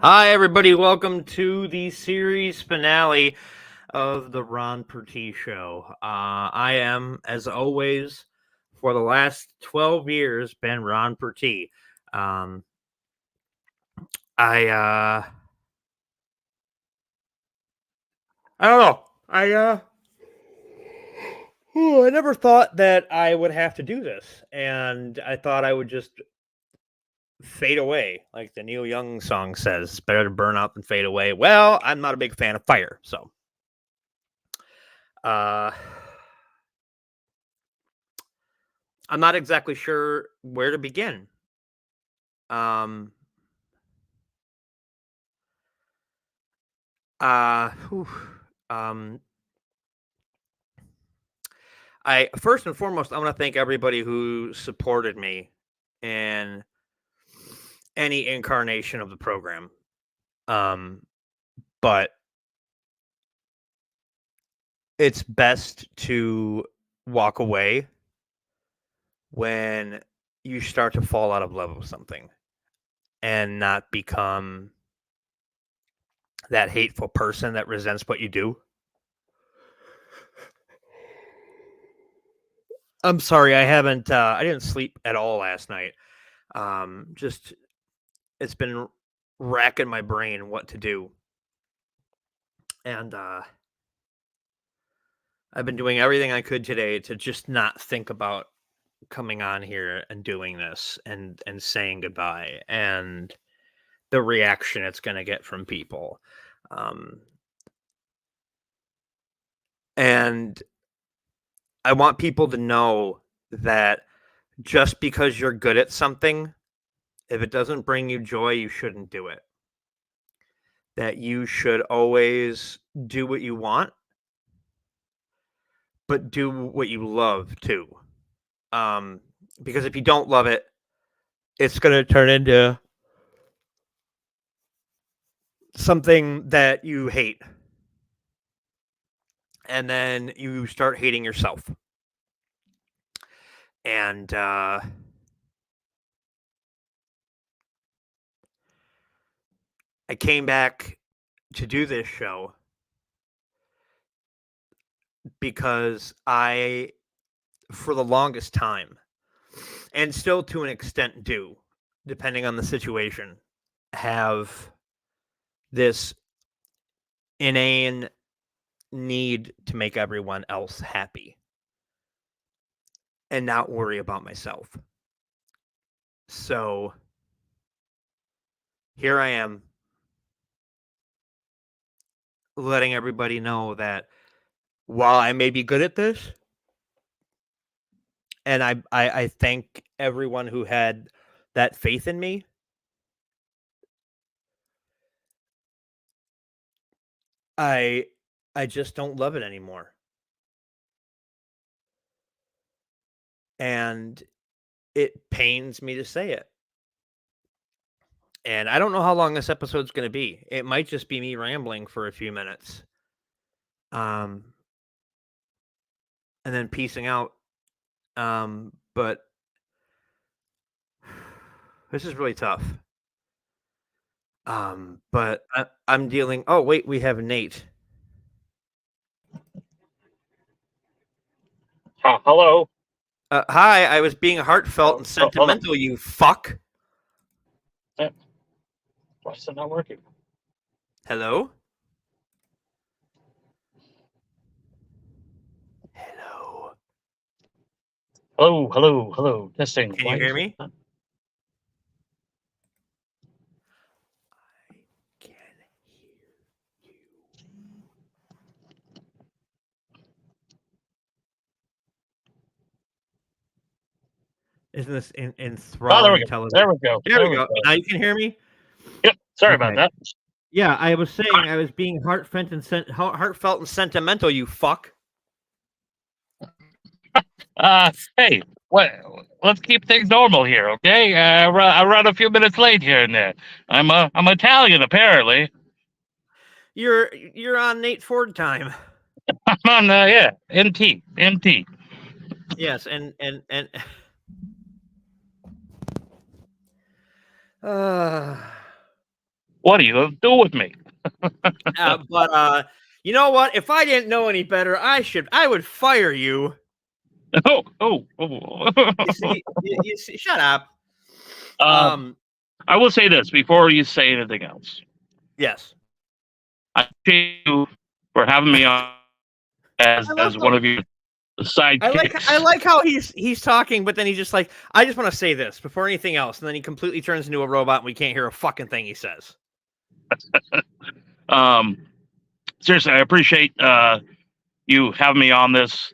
Hi, everybody. Welcome to the series finale of the Ron Pertee Show. I am, as always, for the last 12 years, been Ron Pertee. I don't know. I never thought that I would have to do this, and I thought I would just fade away, like the Neil Young song says. It's better to burn out than fade away. Well, I'm not a big fan of fire, so. I'm not exactly sure where to begin. Um, whew, um, I first and foremost, I want to thank everybody who supported me in any incarnation of the program. But it's best to walk away when you start to fall out of love with something and not become that hateful person that resents what you do. I'm sorry, I didn't sleep at all last night. Just it's been racking my brain what to do. And I've been doing everything I could today to just not think about coming on here and doing this and saying goodbye and the reaction it's going to get from people. And I want people to know that just because you're good at something, if it doesn't bring you joy, you shouldn't do it. That you should always do what you want, but do what you love too. Because if you don't love it, it's going to turn into something that you hate. And then you start hating yourself. And I came back to do this show because I, for the longest time, and still to an extent do, depending on the situation, have this inane need to make everyone else happy and not worry about myself. So here I am, letting everybody know that while I may be good at this, and I thank everyone who had that faith in me, I just don't love it anymore. And it pains me to say it. And I don't know how long this episode's going to be. It might just be me rambling for a few minutes. And then piecing out. But this is really tough. But I'm dealing. Oh, wait, we have Nate. Hello. Hi, I was being heartfelt and sentimental, you fuck. Why is it not working? Hello? Hello. Testing. Can you hear me? Isn't this enthralling television? There we go. There we go. Now you can hear me? Yep. Sorry about that. Yeah, I was saying I was being heartfelt and sentimental, you fuck. Hey, let's keep things normal here, okay? I run a few minutes late here and there. I'm Italian, apparently. You're on Nate Ford time. I'm on NT. Yes, and What are you gonna do with me? But you know what? If I didn't know any better, I would fire you. Oh. You see, shut up. uh, Um, I will say this before you say anything else. yes. I appreciate you for having me on I love as how one of your I sidekicks. like how he's talking, but then he's just like, I just want to say this before anything else, and then he completely turns into a robot, and we can't hear a fucking thing he says. Um, seriously, I appreciate you having me on this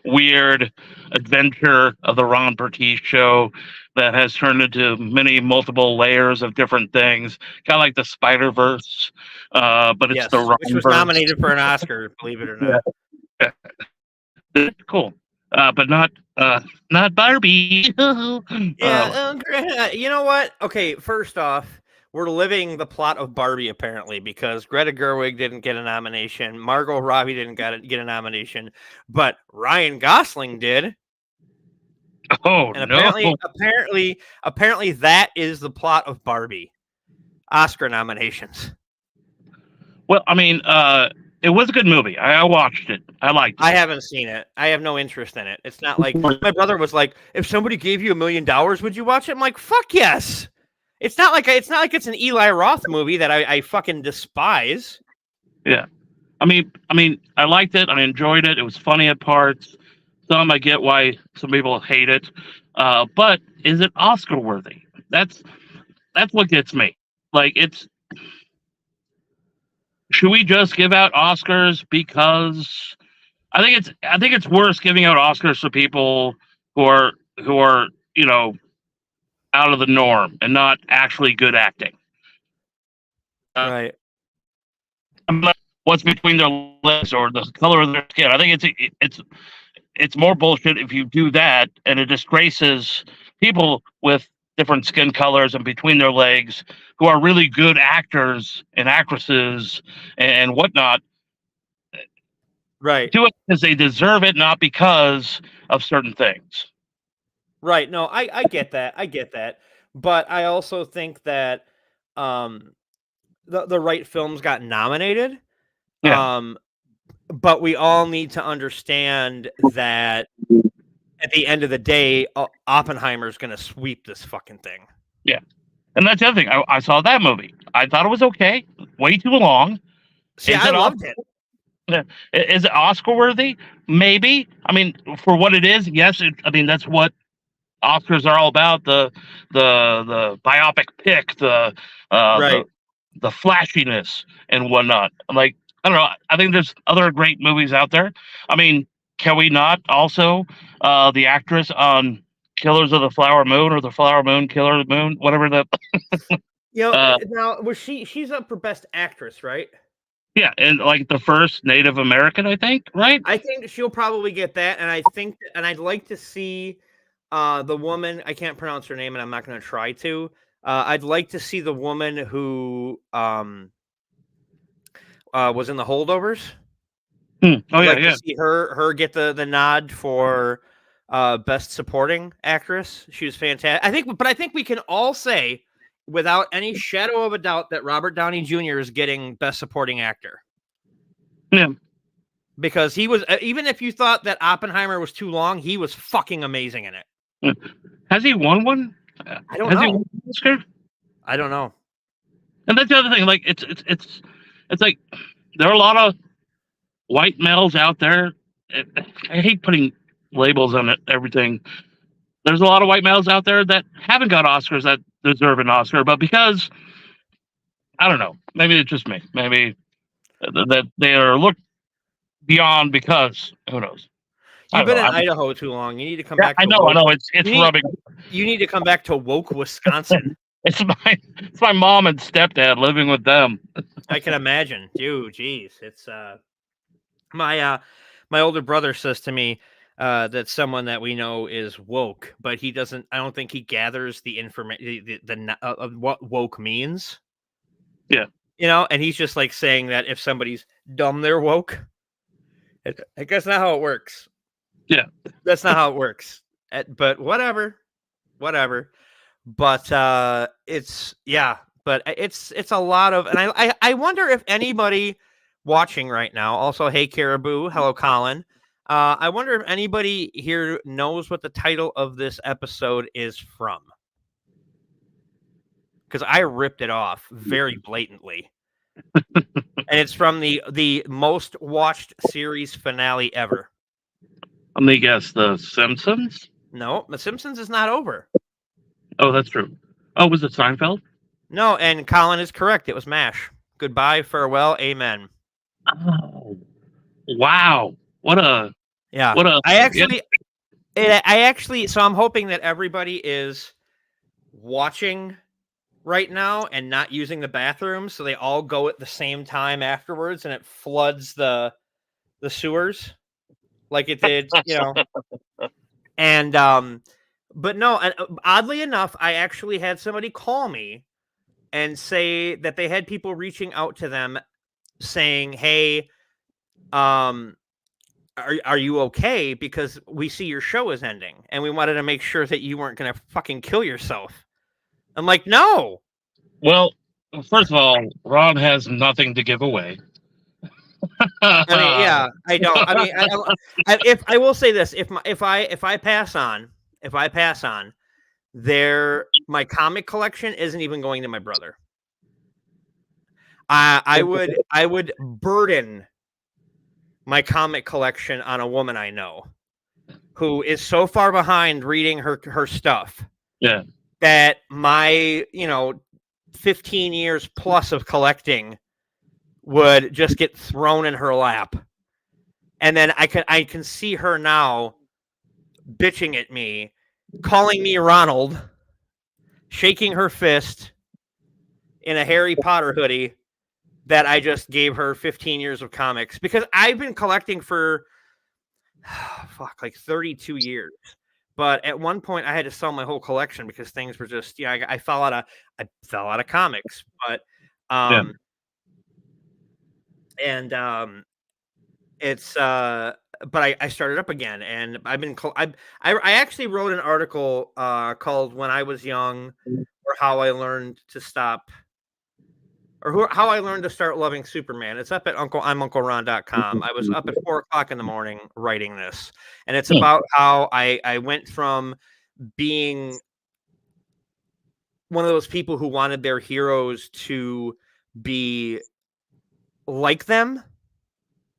weird adventure of the Ron Pertwee show that has turned into many multiple layers of different things, kind of like the Spider Verse, but it's the Yes, which Ron was Verse. nominated for an Oscar, believe it or Yeah, not. cool, but not Barbie. Yeah, you know what? Okay, first off, we're living the plot of Barbie apparently because Greta Gerwig didn't get a nomination, Margot Robbie didn't get a nomination, but Ryan Gosling did, Oh and no. apparently that is the plot of Barbie. Oscar nominations. Well, I mean, it was a good movie. I watched it. I liked I it. haven't seen it. I have no interest in it. It's not like my brother was like, if somebody gave you $1 million, would you watch it? I'm like, fuck yes. It's not like it's an Eli Roth movie that I fucking despise. Yeah. I liked it. I enjoyed it. It was funny at parts. Some I get why some people hate it, but is it Oscar worthy? That's that's what gets me. Like, it's should we just give out Oscars because I think it's worse giving out Oscars to people who are who are you know out of the norm and not actually good acting. Uh, Right. what's between their legs or the color of their skin? I think it's more bullshit if you do that, and it disgraces people with different skin colors and between their legs who are really good actors and actresses and whatnot. Right. Do it because they deserve it, not because of certain things. Right. No, I get that. I get that. But I also think that um the right films got nominated. Yeah, Um but we all need to understand that at the end of the day, Oppenheimer's going to sweep this fucking thing. yeah, and that's the other thing. I saw that movie. I thought it was okay. Way too long. See, Is I it loved it. is it Oscar worthy? Maybe. I mean, for what it is, yes. I mean, that's what Oscars are all about the biopic pick, uh, the Right. the flashiness and whatnot. Like, I don't know. I think there's other great movies out there. I mean, can we not also the actress on Killers of the Flower Moon or the Flower Moon Killer of the Moon, whatever the You know, uh now was she's up for best actress, right? yeah, and like the first Native American, I think, right? I think she'll probably get that, and I'd like to see the woman. I can't pronounce her name, and I'm not going to try to. I'd like to see the woman who was in the holdovers. Oh I'd yeah, like to yeah, see her get the nod for best supporting actress. She was fantastic. I think we can all say without any shadow of a doubt that Robert Downey Jr. is getting best supporting actor. yeah. Because he was, even if you thought that Oppenheimer was too long, he was fucking amazing in it. Yeah. Has he won one? I don't Has he know. won an Oscar? I don't know. And that's the other thing. Like, it's like there are a lot of white males out there. I hate putting labels on it. Everything. There's a lot of white males out there that haven't got Oscars that deserve an Oscar, but because I don't know, maybe it's just me. Maybe that they are looked beyond because who knows. I You've don't been know. in Idaho too long. You need to come Yeah, back to I woke. know. You It's need rubbing. you need to come back to woke Wisconsin. It's my mom and stepdad living with them. I can imagine. Dude, geez. It's my my older brother says to me that someone that we know is woke, but he doesn't. I don't think he gathers the information, of what woke means. Yeah, You know, and he's just like saying that if somebody's dumb, they're woke. I guess not how it works. yeah. That's not how it works. But whatever, whatever. But it's yeah. but it's a lot of, and I wonder if anybody watching right now, also, hey Caribou, hello Colin. I wonder if anybody here knows what the title of this episode is from, because I ripped it off very blatantly, and it's from the most watched series finale ever. Let me guess, The Simpsons? No, The Simpsons is not over. Oh, that's true. Oh, was it Seinfeld? No, and Colin is correct. It was MASH. Goodbye, farewell, amen. Oh, wow! Yeah. What a I actually, so I'm hoping that everybody is watching right now and not using the bathroom, so they all go at the same time afterwards, and it floods the sewers like it did, And but no, and oddly enough, I actually had somebody call me and say that they had people reaching out to them saying, "Hey, are you okay? Because we see your show is ending, and we wanted to make sure that you weren't going to fucking kill yourself." I'm like, "No." Well, first of all, Ron has nothing to give away. I mean, yeah, I don't. I mean, if I will say this, if I pass on, my comic collection isn't even going to my brother. I would burden my comic collection on a woman I know who is so far behind reading her stuff. Yeah. That my 15 years plus of collecting would just get thrown in her lap. And then I can see her now bitching at me, calling me Ronald, shaking her fist in a Harry Potter hoodie that I just gave her 15 years of comics, because I've been collecting for like 32 years. But at one point I had to sell my whole collection because things were just, I fell out of comics, but it's but I started up again, and I've been I actually wrote an article called "When I Was Young," or how I learned to stop, or how I learned to start loving Superman. It's up at I'mUncleRon.com. I was up at 4:00 in the morning writing this, and it's about how I went from being one of those people who wanted their heroes to be like them.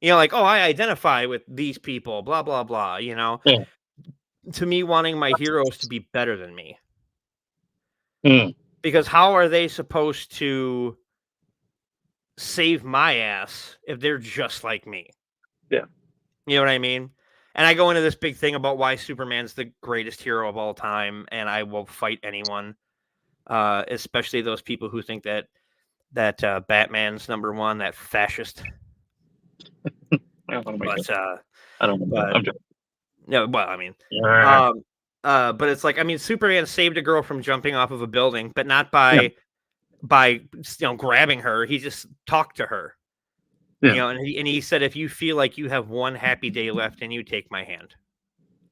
Like, oh, I identify with these people, blah, blah, blah, to me wanting my heroes to be better than me. Because how are they supposed to save my ass if they're just like me? Yeah. You know what I mean? And I go into this big thing about why Superman's the greatest hero of all time, and I will fight anyone, especially those people who think that Batman's number one, that fascist. I don't know. But, no, well, I mean, but it's like, I mean, Superman saved a girl from jumping off of a building, but not by grabbing her. He just talked to her. And he said, if you feel like you have one happy day left, and you take my hand.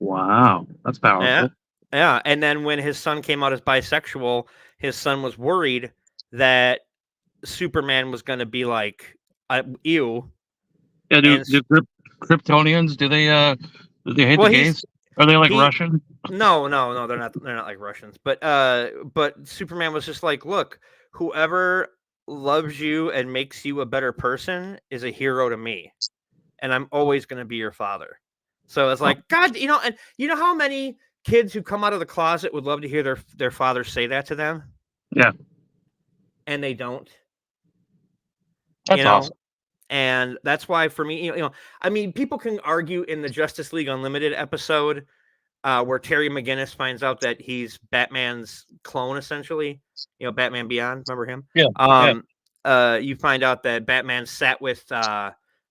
Wow, that's powerful. Yeah. And then when his son came out as bisexual, his son was worried that Superman was going to be like, ew. Yeah, do Kryptonians, do they hate the gays? Are they like Russian? No, they're not like Russians. But Superman was just like, look, whoever loves you and makes you a better person is a hero to me, and I'm always going to be your father. So it's like, God, and how many kids who come out of the closet would love to hear their father say that to them? Yeah. And they don't. That's awesome. And that's why, for me, I mean, people can argue in the Justice League Unlimited episode where Terry McGinnis finds out that he's Batman's clone, essentially. Batman Beyond. Remember him? Yeah. You find out that Batman sat with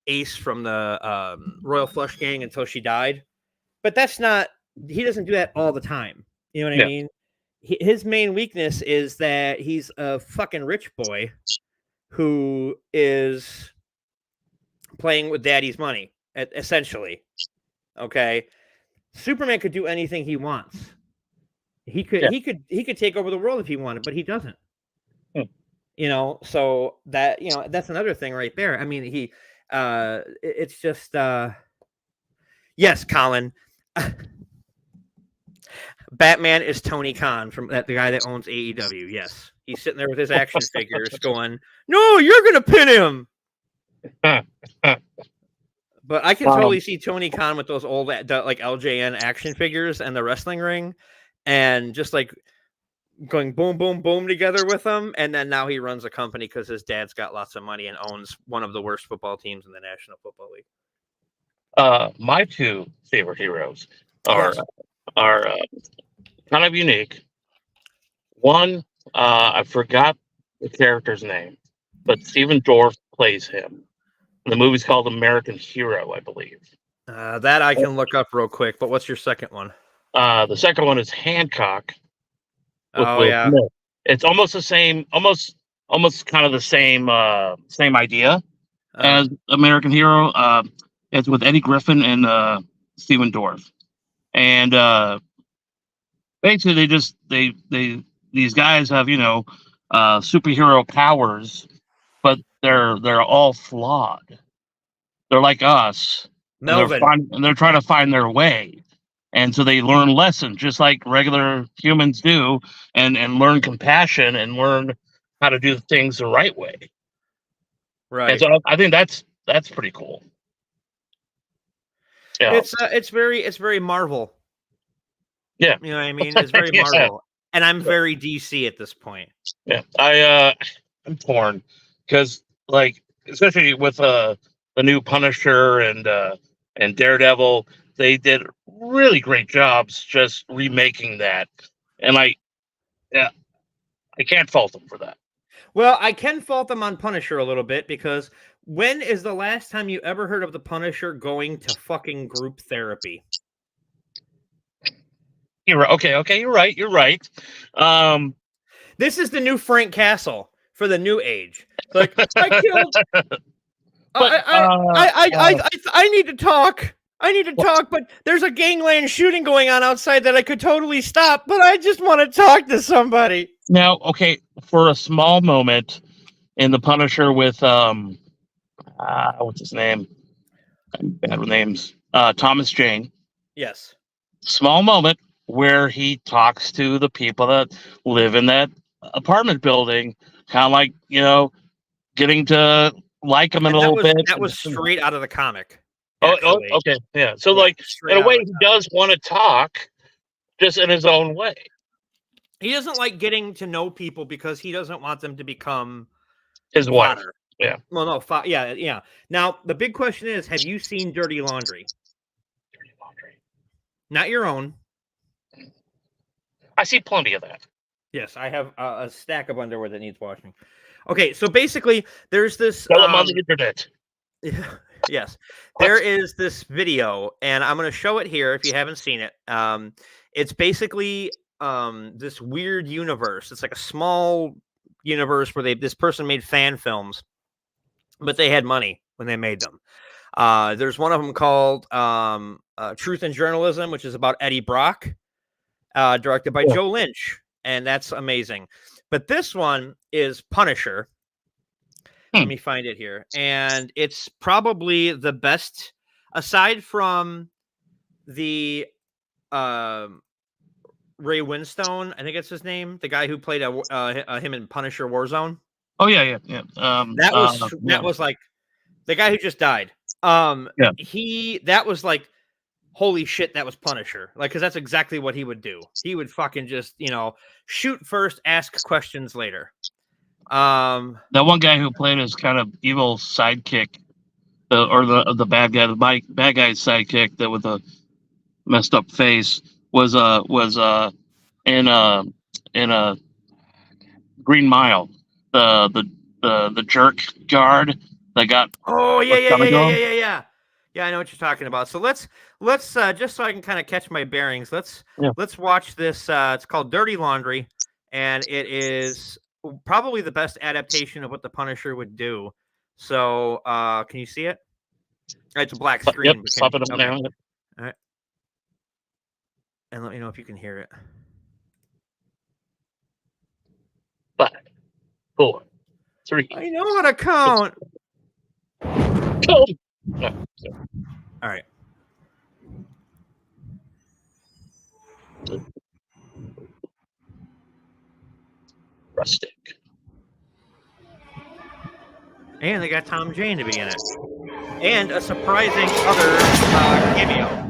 Ace from the Royal Flush Gang until she died. But that's not. He doesn't do that all the time. You know what I mean? His main weakness is that he's a fucking rich boy who is playing with daddy's money, essentially. Okay. Superman could do anything he wants. He could take over the world if he wanted, but he doesn't. So that that's another thing right there. I mean, it's just yes, Colin. Batman is Tony Khan from the guy that owns AEW. Yes, he's sitting there with his action figures, going, "No, you're gonna pin him." But I can totally see Tony Khan with those old like LJN action figures and the wrestling ring, and just like going boom, boom, boom together with them. And then now he runs a company because his dad's got lots of money and owns one of the worst football teams in the National Football League. My two favorite heroes are kind of unique. One, I forgot the character's name, but Steven Dorff plays him. The movie's called American Hero, I believe. That I can look up real quick. But what's your second one? The second one is Hancock. With Oh Will yeah, Smith. It's almost the same, almost kind of the same idea as American Hero. It's with Eddie Griffin and Steven Dorff, and basically they these guys have superhero powers, but they're all flawed. They're like us, Melvin. and they're trying to find their way. And so they learn lessons just like regular humans do, and learn compassion and learn how to do things the right way. Right. And so I think that's pretty cool. Yeah. It's very Marvel. Yeah. You know what I mean? It's very Marvel. And I'm very DC at this point. Yeah. I'm torn because, like, especially with the new Punisher and Daredevil, they did really great jobs just remaking that. And I can't fault them for that. Well, I can fault them on Punisher a little bit because when is the last time you ever heard of the Punisher going to fucking group therapy? Okay, you're right. This is the new Frank Castle for the new age. Like, I killed. I need to talk. I need to talk, but there's a gangland shooting going on outside that I could totally stop, but I just want to talk to somebody. Now, okay, for a small moment in the Punisher with what's his name? Bad with names. Thomas Jane. Yes. Small moment where he talks to the people that live in that apartment building, kind of like, getting to like him a little bit. That was straight out of the comic. Oh, okay. Yeah. So, like, in a way, he does want to talk, just in his own way. He doesn't like getting to know people because he doesn't want them to become his wife. Yeah. Well, no. Yeah. Now, the big question is, have you seen Dirty Laundry? Dirty Laundry. Not your own. I see plenty of that. Yes, I have a stack of underwear that needs washing. Okay, so basically, there's this. Tell them on the internet. Yes, there is this video, and I'm going to show it here if you haven't seen it. It's basically this weird universe. It's like a small universe where this person made fan films, but they had money when they made them. There's one of them called Truth in Journalism, which is about Eddie Brock, directed by Joe Lynch, and that's amazing. But this one is Punisher. Let me find it here. And it's probably the best, aside from the Ray Winstone, I think it's his name, the guy who played him in Punisher Warzone. Oh, yeah. That was like the guy who just died. That was like, holy shit, that was Punisher. Like, because that's exactly what he would do. He would fucking just, shoot first, ask questions later. That one guy who played his kind of evil sidekick, or the bad guy, bad guy's sidekick, that with a messed up face, was in a Green Mile, the jerk guard that got. Oh yeah. Yeah, I know what you're talking about. So let's just so I can kind of catch my bearings. Let's watch this. It's called Dirty Laundry, and it is probably the best adaptation of what the Punisher would do. So, can you see it? It's a black screen. Yep, stop it up now. All right. And let me know if you can hear it. 5, 4, 3. I know how to count. Go. All right. Rustic. And they got Tom Jane to be in it. And a surprising other cameo.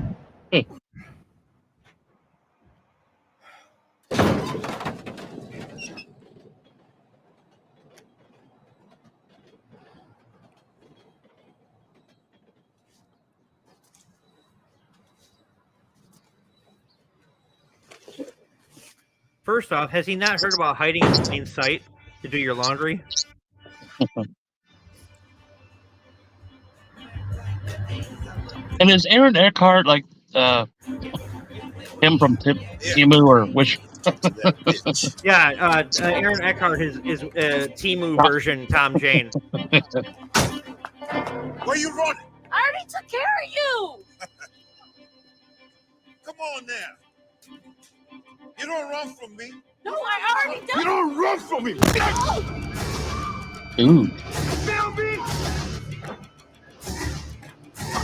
First off, has he not heard about hiding in plain sight to do your laundry? And is Aaron Eckhart like him from Timu or which? Yeah, Aaron Eckhart is Timu version Tom Jane. Where you running? I already took care of you. Come on now. You don't run from me. No, I already done. You don't run from me. Ooh. Feel me?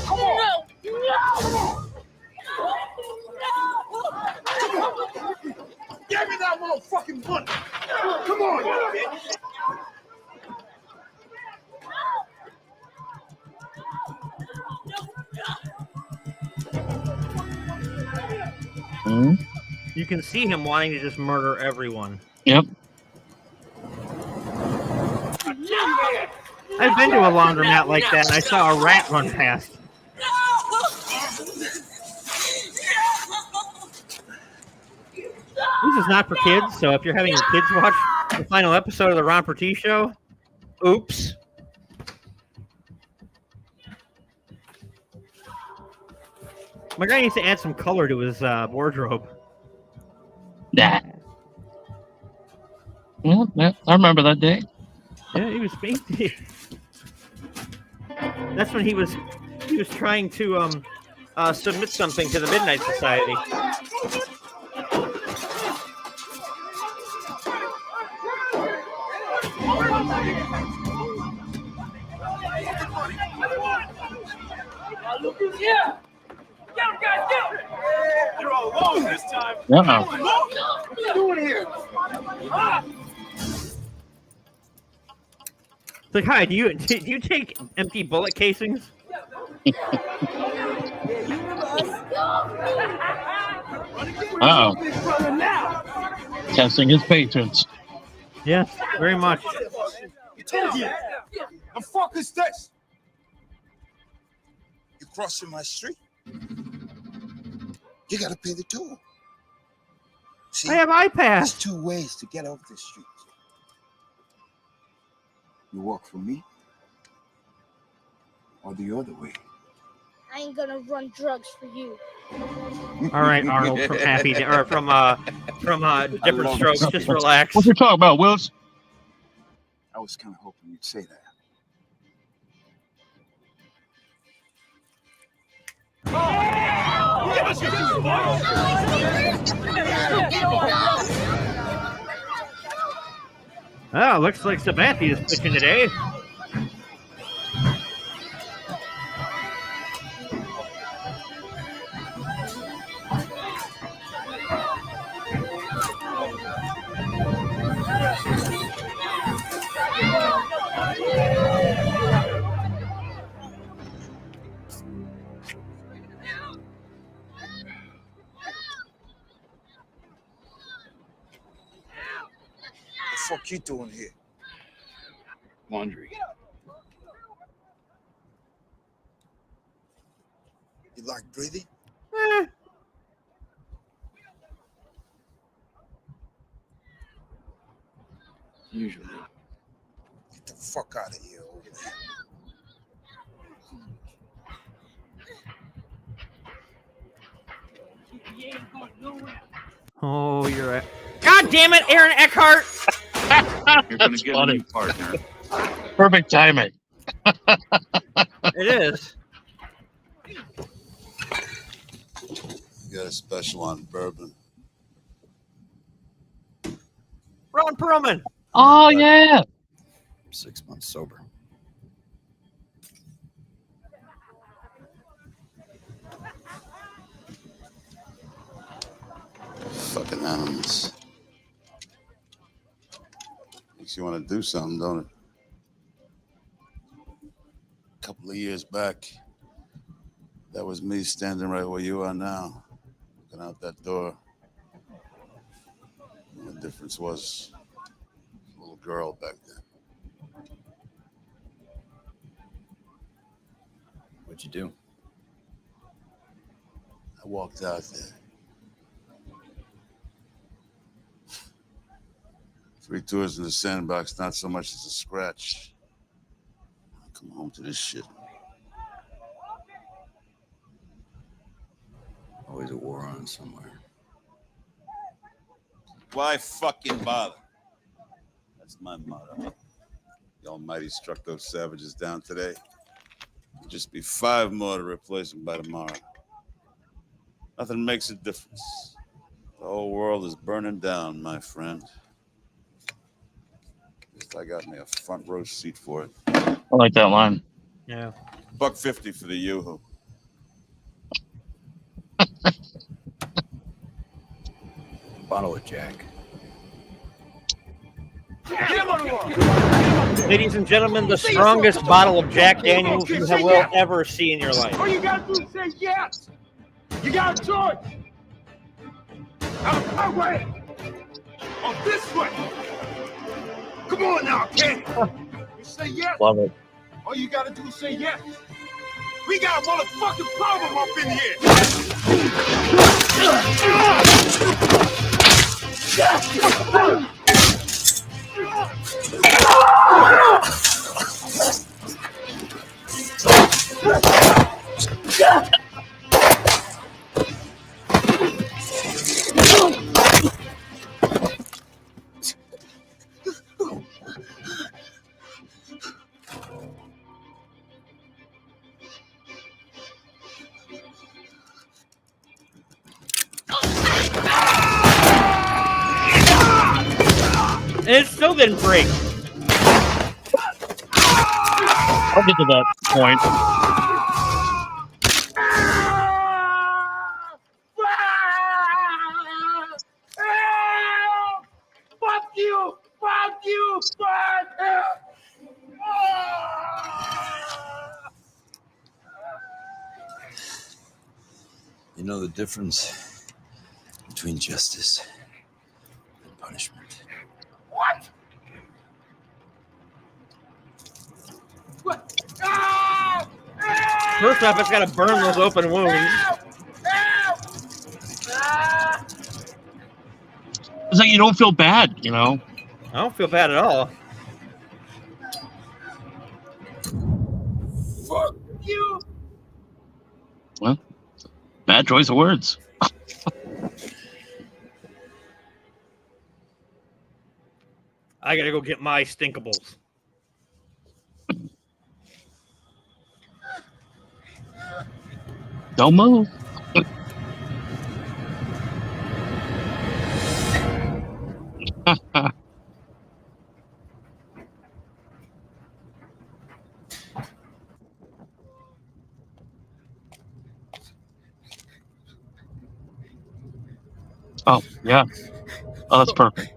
Come on. No. Give me that motherfucking money. Come on, bitch. Mm-hmm. You can see him wanting to just murder everyone. Yep. I've been to a laundromat like that, and I saw a rat run past. This is not for kids, so if you're having your kids watch the final episode of the Ron Pertee Show, oops. My guy needs to add some color to his wardrobe. Nah. Yeah, I remember that day. Yeah, he was That's when he was trying to submit something to the Midnight Society. Look who's here. Get him, guys, get him. You're all alone this time. Uh-oh. What are you doing here? It's like, hi, do you take empty bullet casings? Uh-oh. Testing his patience. Yes, very much. You told you. The fuck is this? You crossing my street? You gotta pay the toll. See, I have there's iPads. 2 ways to get off the street. You work for me, or the other way. I ain't gonna run drugs for you. All right, Arnold from Happy or from Different Strokes. Just relax. What you talking about, Wills? I was kind of hoping you'd say that. Oh, looks like Sabathia is pitching today. What the fuck you doing here? Laundry. You like breathing? Eh, Usually. Get the fuck out of here, old man. oh, you're right. God damn it, Aaron Eckhart! You're going That's to get a funny. new partner. Perfect timing. It is. You got a special on bourbon. Ron Perlman. Oh, yeah. 6 months sober. Fucking animals. Makes you want to do something, don't it? A couple of years back, that was me standing right where you are now, looking out that door. And the difference was a little girl back then. What'd you do? I walked out there. 3 tours in the sandbox, not so much as a scratch. I come home to this shit. Always a war on somewhere. Why fucking bother? That's my motto. The Almighty struck those savages down today. There'll just be 5 more to replace them by tomorrow. Nothing makes a difference. The whole world is burning down, my friend. At least I got me a front row seat for it. I like that line. Yeah. $1.50 for the Yoo-hoo. Bottle of Jack. Ladies and gentlemen, the strongest bottle of Jack Daniels you will ever see in your life. All you gotta do is say yes. You got a choice. Out of my way. Or this way. Come on now, kid. You say yes. Love it. All you gotta do is say yes. We got a motherfucking problem up in here. And it still didn't break. I'll get to that point. Fuck you! Fuck you! Fuck! You know the difference between justice and punishment. What? What? Ah! Ah! First off, it's got to burn those open wounds. Help! Help! Ah! It's like you don't feel bad, you know? I don't feel bad at all. Fuck you! Well, bad choice of words. I gotta go get my stinkables. Don't move. Oh, yeah. Oh, that's perfect.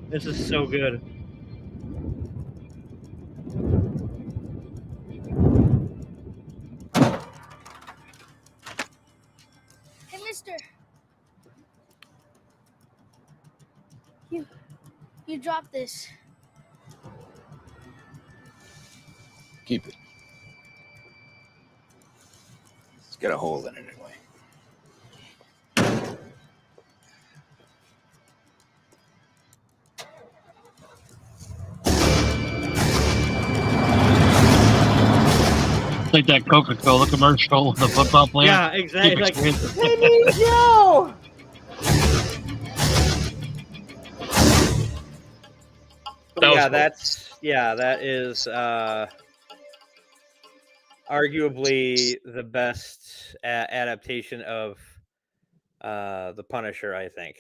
This is so good. Hey, mister. You dropped this. Keep it. It's got a hole in it anyway. It's like that Coca-Cola commercial with the football player. Yeah, exactly. Keep Like, experience. I need you! that is arguably the best adaptation of the Punisher, I think.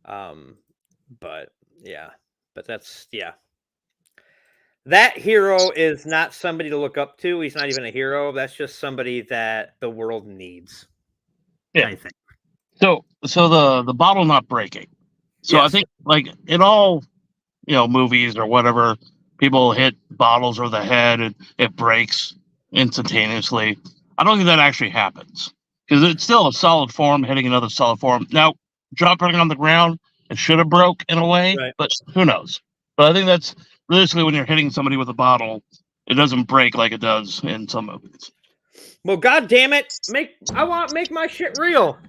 But yeah, but that's that hero is not somebody to look up to. He's not even a hero. That's just somebody that the world needs. Yeah. I think. So the bottle not breaking. So I Yes. think like in all movies or whatever, people hit bottles over the head and it breaks instantaneously. I don't think that actually happens because it's still a solid form hitting another solid form. Now, dropping on the ground, it should have broke in a way, Right. but who knows? But I think that's realistically when you're hitting somebody with a bottle, it doesn't break like it does in some movies. Well, god damn it, make my shit real.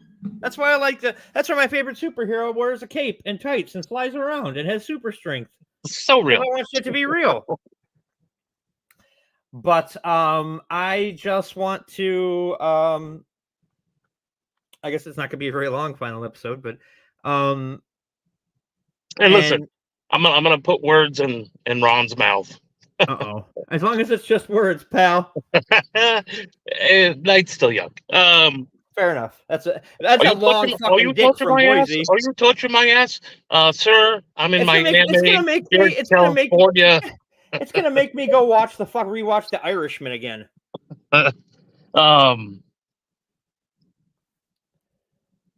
That's why I like that's why my favorite superhero wears a cape and tights and flies around and has super strength. So real. I want shit to be real. But I just want to I guess it's not gonna be a very long final episode, but Hey, listen, I'm gonna put words in Ron's mouth. As long as it's just words, pal. Night's still young. Fair enough. That's a long fucking dick from Boise. Are you touching my ass, sir? I'm in Miami. It's gonna make me go rewatch The Irishman again.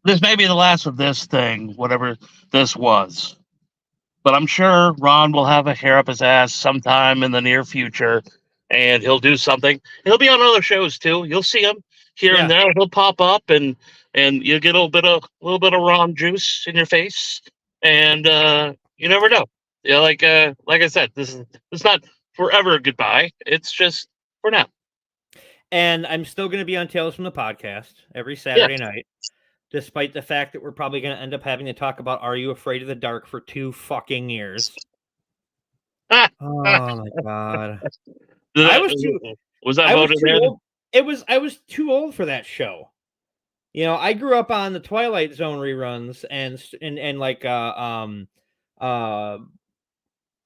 This may be the last of this thing, whatever this was. But I'm sure Ron will have a hair up his ass sometime in the near future, and he'll do something. He'll be on other shows too. You'll see him here and there. He'll pop up, and you'll get a little bit of Ron juice in your face, and you never know. Yeah, like I said, this is not forever goodbye. It's just for now. And I'm still going to be on Tales from the Podcast every Saturday night. Despite the fact that we're probably going to end up having to talk about Are You Afraid of the Dark for 2 fucking years. Oh my god! I was too old for that show. I grew up on the Twilight Zone reruns and like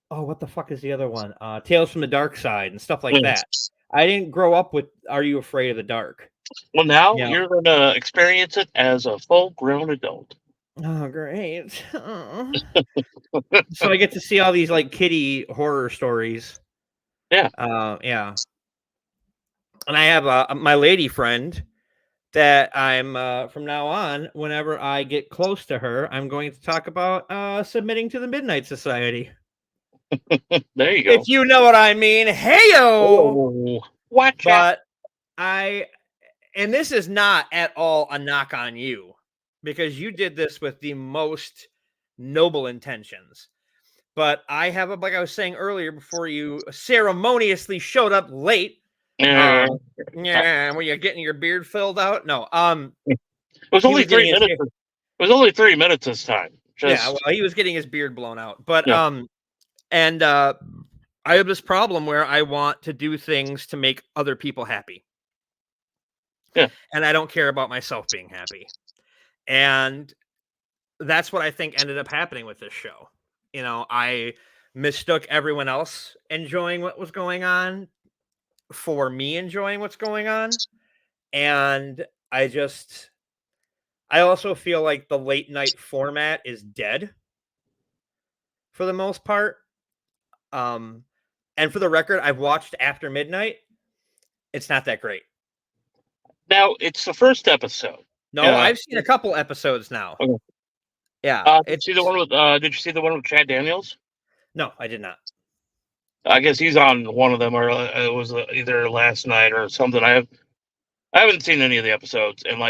what the fuck is the other one? Tales from the Dark Side and stuff like that. I didn't grow up with Are You Afraid of the Dark? Well, now you're going to experience it as a full-grown adult. Oh, great. So I get to see all these like kiddie horror stories. Yeah. And I have my lady friend that I'm from now on, whenever I get close to her, I'm going to talk about submitting to the Midnight Society. There you go. If you know what I mean. Hey-o! Watch out. And this is not at all a knock on you, because you did this with the most noble intentions. But I have, like I was saying earlier, before you ceremoniously showed up late. Were you getting your beard filled out? No. It was only 3 minutes. It was only 3 minutes this time. Well, he was getting his beard blown out. But I have this problem where I want to do things to make other people happy. Yeah. And I don't care about myself being happy. And that's what I think ended up happening with this show. I mistook everyone else enjoying what was going on for me enjoying what's going on. And I also feel like the late night format is dead for the most part. And for the record, I've watched After Midnight. It's not that great. Now, it's the first episode. No, I've seen a couple episodes now. Okay. Yeah. Did you see the one with Chad Daniels? No, I did not. I guess he's on one of them, or it was either last night or something. I haven't seen any of the episodes, and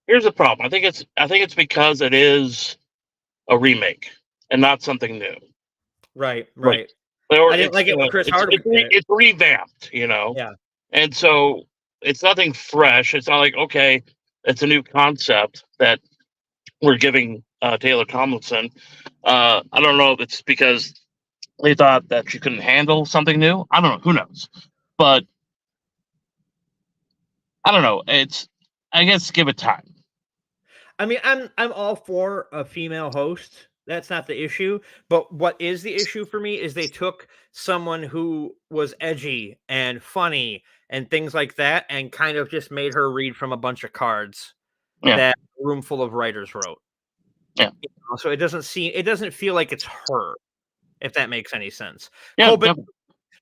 here's the problem. I think it's because it is a remake and not something new. Right. I didn't like it when Chris Hardwick did it. It's revamped, Yeah. And so it's nothing fresh. It's not like, okay, it's a new concept that we're giving Taylor Tomlinson. I don't know if it's because they thought that she couldn't handle something new. I don't know. Who knows? But I don't know. I guess give it time. I mean, I'm all for a female host. That's not the issue. But what is the issue for me is they took someone who was edgy and funny and things like that and kind of just made her read from a bunch of cards Yeah. that a room full of writers wrote. Yeah. So it doesn't feel like it's her, if that makes any sense. Yeah.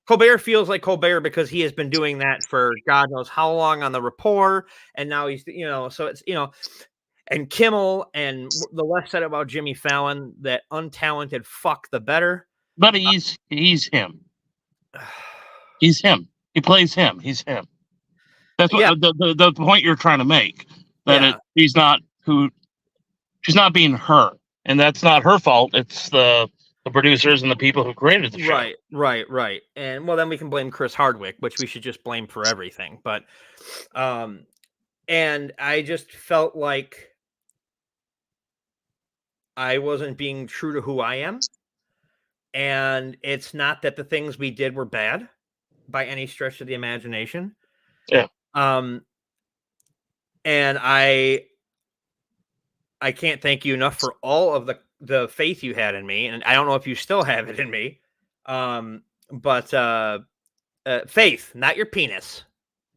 Colbert feels like Colbert because he has been doing that for God knows how long on the Rapport, and now he's, so it's, and Kimmel, and the less said about Jimmy Fallon, that untalented fuck, the better. But he's him. He's him. He plays him. He's him. That's what the point you're trying to make. That she's not being her, and that's not her fault. It's the producers and the people who created the show. Right. And well, then we can blame Chris Hardwick, which we should just blame for everything. But, and I just felt like I wasn't being true to who I am. And it's not that the things we did were bad by any stretch of the imagination. Yeah. And I can't thank you enough for all of the faith you had in me, and I don't know if you still have it in me. But faith, not your penis.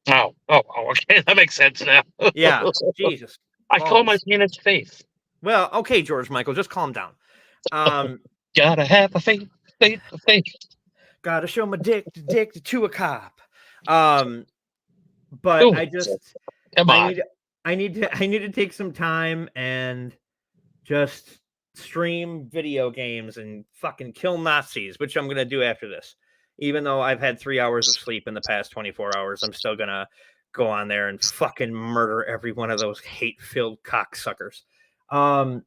Oh, okay, that makes sense now. Yeah, Jesus. I call my penis faith. Well, okay, George Michael, just calm down. Gotta have a faith. Gotta show my dick to a cop. But Ooh, I just come on. I need to take some time and just stream video games and fucking kill Nazis, which I'm gonna do after this. Even though I've had 3 hours of sleep in the past 24 hours, I'm still gonna go on there and fucking murder every one of those hate-filled cocksuckers. And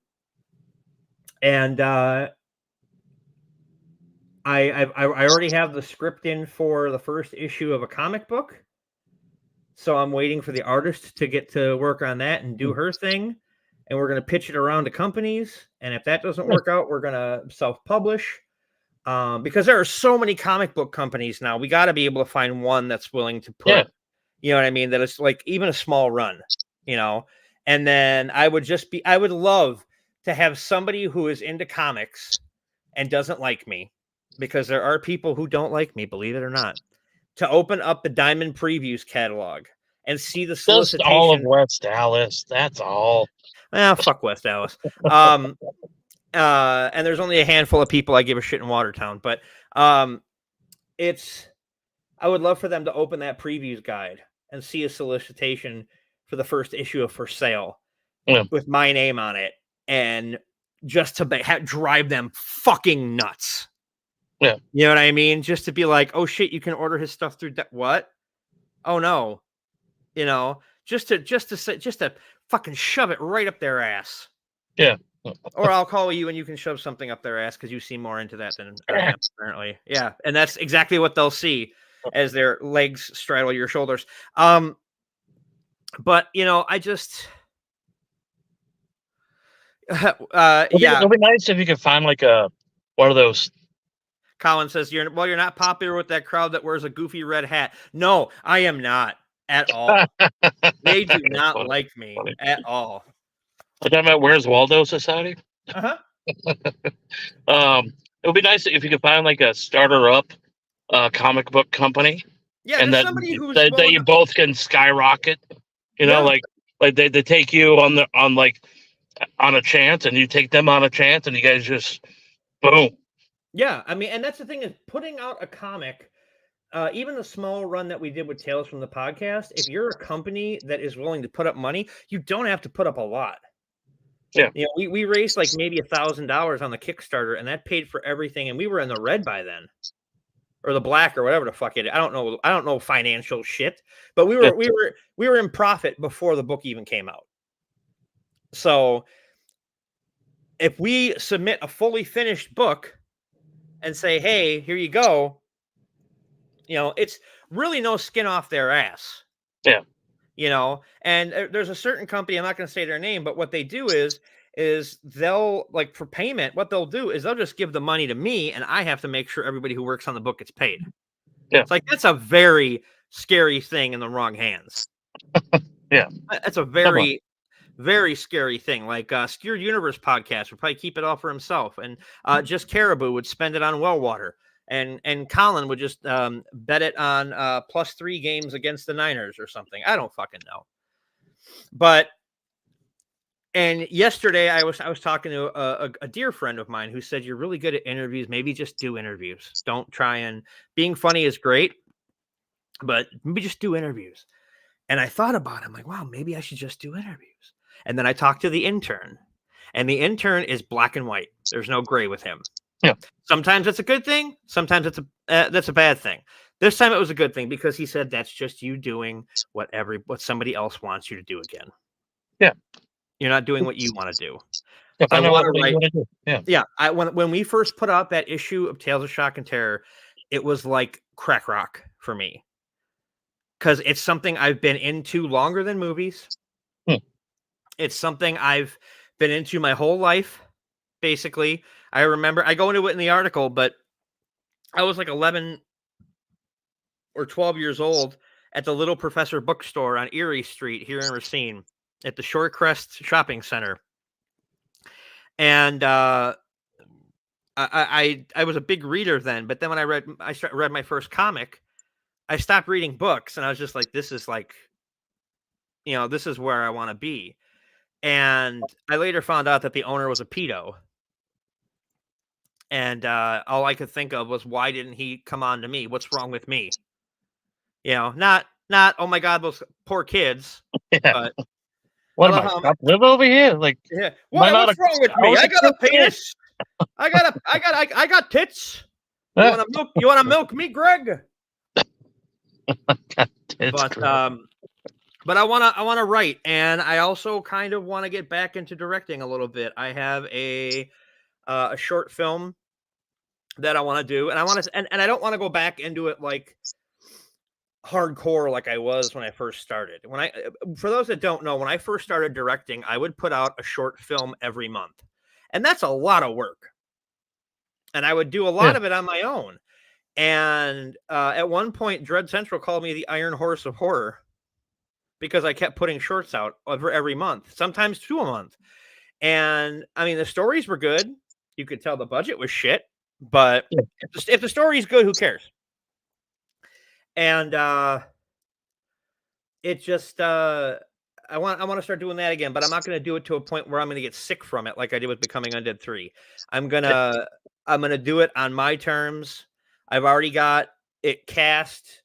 I already have the script in for the first issue of a comic book. So I'm waiting for the artist to get to work on that and do her thing. And we're going to pitch it around to companies. And if that doesn't work out, we're going to self-publish. Because there are so many comic book companies now. We got to be able to find one that's willing to put, you know what I mean? That it's like even a small run, And then I would love to have somebody who is into comics and doesn't like me, because there are people who don't like me, believe it or not, to open up the Diamond Previews catalog and see the solicitation. Just all of West Dallas. That's all. Fuck West Dallas. And there's only a handful of people I give a shit in Watertown, but I would love for them to open that previews guide and see a solicitation for the first issue of For Sale with my name on it, and just to drive them fucking nuts. Yeah. You know what I mean? Just to be like, oh shit, you can order his stuff through what? Oh no. Just to fucking shove it right up their ass. Yeah. Or I'll call you and you can shove something up their ass because you seem more into that than I am, apparently. Yeah. And that's exactly what they'll see as their legs straddle your shoulders. But I just It'd be nice if you could find like one of those. Colin says, you're not popular with that crowd that wears a goofy red hat. No, I am not at all. They do not like me at all. We're talking about Where's Waldo Society? Uh-huh. It would be nice if you could find like a starter up comic book company. Yeah, and that you both can skyrocket. Like they take you on a chance, and you take them on a chance, and you guys just boom. Yeah, I mean, and that's the thing, is putting out a comic, even the small run that we did with Tales from the Podcast, if you're a company that is willing to put up money, you don't have to put up a lot. Yeah. We raised like maybe $1,000 on the Kickstarter, and that paid for everything, and we were in the red by then. Or the black, or whatever the fuck it is. I don't know financial shit, but we were in profit before the book even came out. So if we submit a fully finished book and say, hey, here you go, it's really no skin off their ass. Yeah. And there's a certain company, I'm not going to say their name, but what they do is they'll, like, for payment, what they'll do is they'll just give the money to me, and I have to make sure everybody who works on the book gets paid. Yeah. It's like, that's a very scary thing in the wrong hands. Yeah. That's a very, very scary thing. Like Steered Universe podcast would probably keep it all for himself, and Just Caribou would spend it on well water, and Colin would just bet it on +3 games against the Niners or something. I don't fucking know. But and yesterday I was talking to a dear friend of mine who said, you're really good at interviews. Maybe just do interviews. Don't try and being funny is great, but maybe just do interviews. And I thought about it. I'm like, wow, maybe I should just do interviews. And then I talked to the intern, and the intern is black and white. There's no gray with him. Yeah. Sometimes it's a good thing. Sometimes it's that's a bad thing. This time it was a good thing because he said that's just you doing what somebody else wants you to do again. Yeah. You're not doing what you want to do. Yeah, I want to what you write. wanna do. Yeah. Yeah. When we first put out that issue of Tales of Shock and Terror, it was like crack rock for me. Because it's something I've been into longer than movies. It's something I've been into my whole life, basically. I remember, I go into it in the article, but I was like 11 or 12 years old at the Little Professor bookstore on Erie Street here in Racine at the Shorecrest Shopping Center. And I was a big reader then, but then when I read my first comic, I stopped reading books, and I was just like, this is like, this is where I want to be. And I later found out that the owner was a pedo. And all I could think of was, why didn't he come on to me? What's wrong with me? Not, oh my God, those poor kids. Yeah. But what am I? Stop live over here? Like, yeah. What's wrong with me? I got a penis. I got tits. You want to milk me, Greg? But I want to write, and I also kind of want to get back into directing a little bit. I have a short film that I want to do, and I want to, and I don't want to go back into it like hardcore like I was when I first started. For those that don't know, when I first started directing, I would put out a short film every month, and that's a lot of work. And I would do a lot of it on my own. And at one point, Dread Central called me the Iron Horse of Horror because I kept putting shorts out every month, sometimes 2 a month. And I mean, the stories were good. You could tell the budget was shit, but if the story's good, who cares? And it just I want to start doing that again, but I'm not going to do it to a point where I'm going to get sick from it like I did with Becoming Undead 3. I'm gonna do it on my terms. I've already got it cast.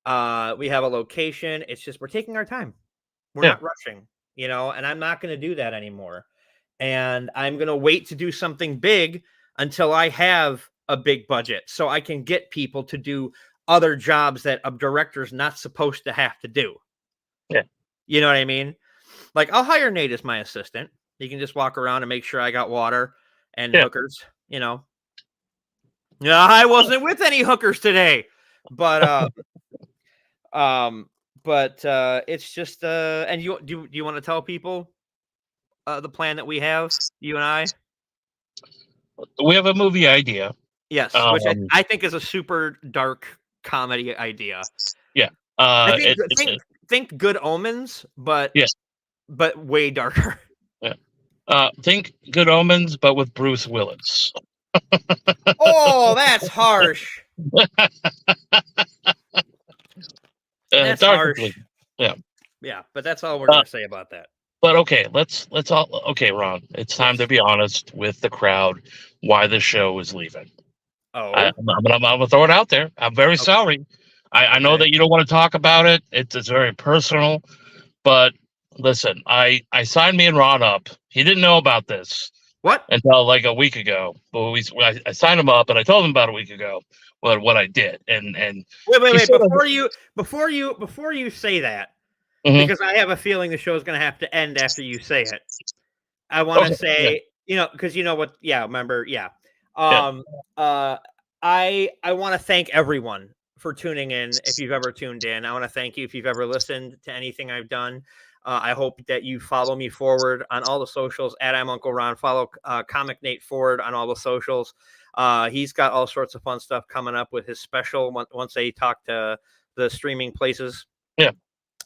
We have a location. It's just we're taking our time. We're not rushing, and I'm not going to do that anymore. And I'm going to wait to do something big until I have a big budget so I can get people to do other jobs that a director's not supposed to have to do. Yeah. You know what I mean? Like, I'll hire Nate as my assistant. He can just walk around and make sure I got water and hookers, Yeah, I wasn't with any hookers today, but it's just and you want to tell people the plan that we have, you and I? We have a movie idea. Yes, which I think is a super dark comedy idea. Yeah. I think Good Omens, but way darker. Yeah. Think Good Omens, but with Bruce Willis. Oh, that's harsh. That's harsh. Yeah. Yeah, but that's all we're gonna say about that. But okay, let's all Ron. It's time to be honest with the crowd why the show is leaving. Oh, I'm gonna throw it out there. I'm very sorry. I know that you don't want to talk about it. It's very personal. But listen, I signed me and Ron up. He didn't know about this. What? Until like a week ago. But I signed him up, and I told him about a week ago what I did. And wait, before you say that, because I have a feeling the show is going to have to end after you say it. I want to say, because what? Yeah, remember? Yeah. I want to thank everyone for tuning in. If you've ever tuned in, I want to thank you if you've ever listened to anything I've done. I hope that you follow me forward on all the socials at I'm Uncle Ron. Follow Comic Nate Ford on all the socials. He's got all sorts of fun stuff coming up with his special once they talk to the streaming places. Yeah.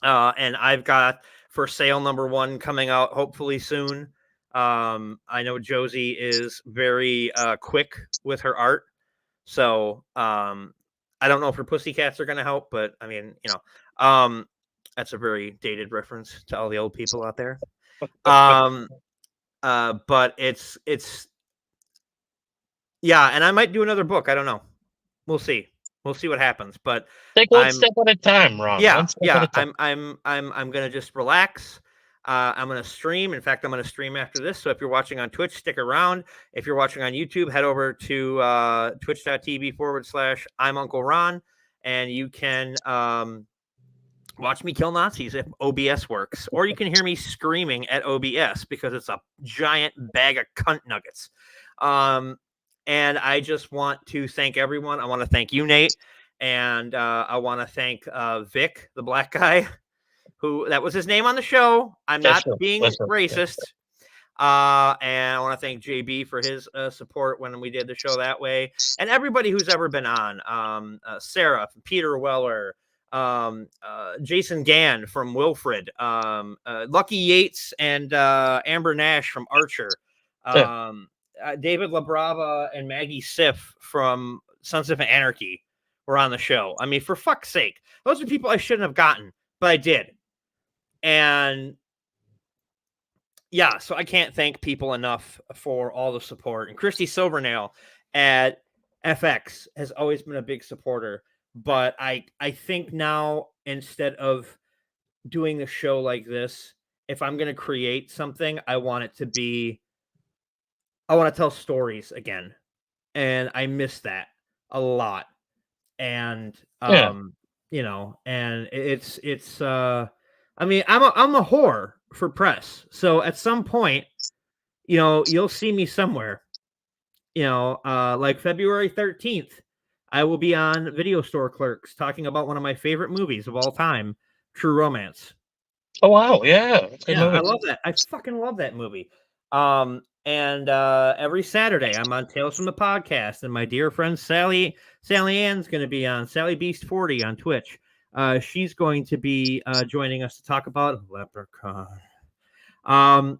And I've got for sale #1 coming out hopefully soon. I know Josie is very quick with her art, so I don't know if her pussycats are going to help, but I mean, that's a very dated reference to all the old people out there. But it's yeah, and I might do another book. I don't know. We'll see. We'll see what happens. But Take one step at a time, Ron. yeah, One step at a time. I'm gonna just relax. I'm gonna stream. In fact, I'm gonna stream after this. So if you're watching on Twitch, stick around. If you're watching on YouTube, head over to twitch.tv/I'm Uncle Ron, and you can watch me kill Nazis if OBS works, or you can hear me screaming at OBS because it's a giant bag of cunt nuggets. And I just want to thank everyone. I want to thank you, Nate, and I want to thank Vic, the black guy, who that was his name on the show. I'm not being racist. And I want to thank JB for his support when we did the show that way, and everybody who's ever been on. Sarah, Peter Weller, Jason Gann from Wilfred, Lucky Yates, and Amber Nash from Archer. David LaBrava and Maggie Siff from Sons of Anarchy were on the show. I mean, for fuck's sake, those are people I shouldn't have gotten, but I did. And yeah, so I can't thank people enough for all the support. And Christy Silvernail at FX has always been a big supporter. But I think now, instead of doing a show like this, if I'm going to create something, I want to tell stories again. And I miss that a lot. And, and it's I mean, I'm a whore for press. So at some point, you'll see me somewhere, like February 13th, I will be on Video Store Clerks talking about one of my favorite movies of all time, True Romance. Oh, wow. Yeah. I love that. I fucking love that movie. And every Saturday I'm on Tales from the Podcast, and my dear friend Sally Ann's going to be on Sally Beast 40 on Twitch. She's going to be joining us to talk about Leprechaun.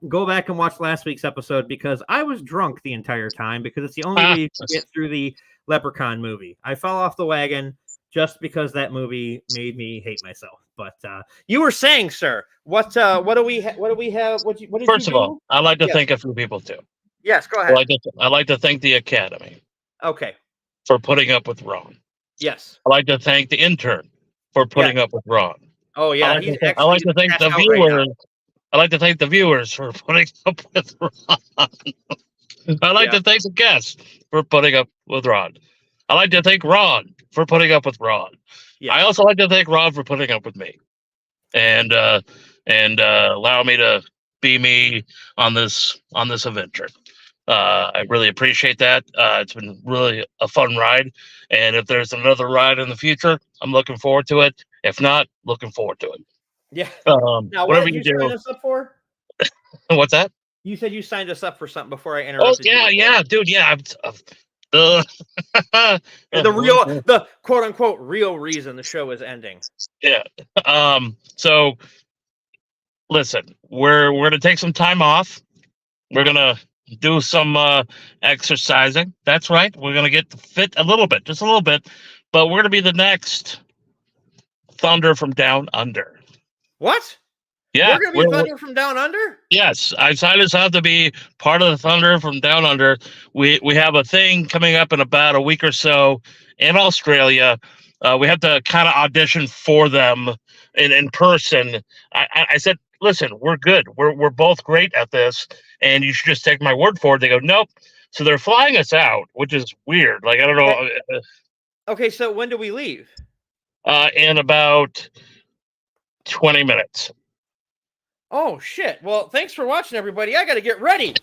Go back and watch last week's episode because I was drunk the entire time because it's the only way you can get through the Leprechaun movie. I fell off the wagon just because that movie made me hate myself. But you were saying, sir, what do we have? First of all, I'd like to thank a few people too. Yes, go ahead. I'd like to thank the Academy. Okay. For putting up with Ron. Yes. I'd like to thank the intern for putting up with Ron. Oh yeah. I'd like to thank the viewers. Right, I'd like to thank the viewers for putting up with Ron. I'd like to thank the guests for putting up with Ron. I'd like to thank Ron for putting up with Ron. Yeah. I also like to thank Ron for putting up with me, and allow me to be me on this adventure. I really appreciate that. It's been really a fun ride, and if there's another ride in the future, I'm looking forward to it. If not, looking forward to it. Yeah. Now, whatever you do. Sign us up for? What's that? You said you signed us up for something before I interrupted. Oh yeah, dude, yeah. The quote unquote real reason the show is ending. Yeah. So listen, we're gonna take some time off. We're gonna do some exercising. That's right. We're gonna get fit a little bit, just a little bit, but we're gonna be the next Thunder from Down Under. What? Yeah, we're gonna be Thunder from Down Under? Yes, I signed us up to be part of the Thunder from Down Under. We have a thing coming up in about a week or so in Australia. We have to kind of audition for them in person. I said, listen, we're good. We're both great at this, and you should just take my word for it. They go, nope. So they're flying us out, which is weird. Like, I don't know. Okay, so when do we leave? In about 20 minutes. Oh, shit. Well, thanks for watching, everybody. I got to get ready.